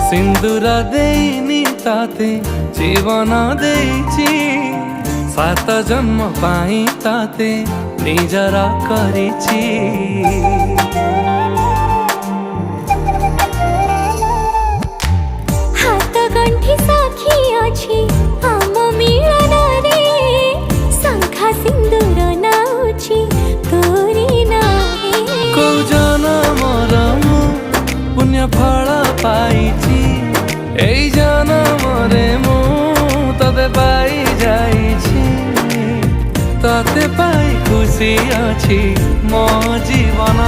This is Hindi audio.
सिंदूर देनी ताते जीवन देइछि सात जन्म पाई ताते निजर करिछि। हाथ गंठी साखी अछि आम मिलन रे शंखा सिंदूर नाउछि तोरी नाहे। को जनमर मु पुण्य फल पाइछि एई जनमरे मु तते पाई जाइछि। तते पाई खुशी अछि मो जीवन।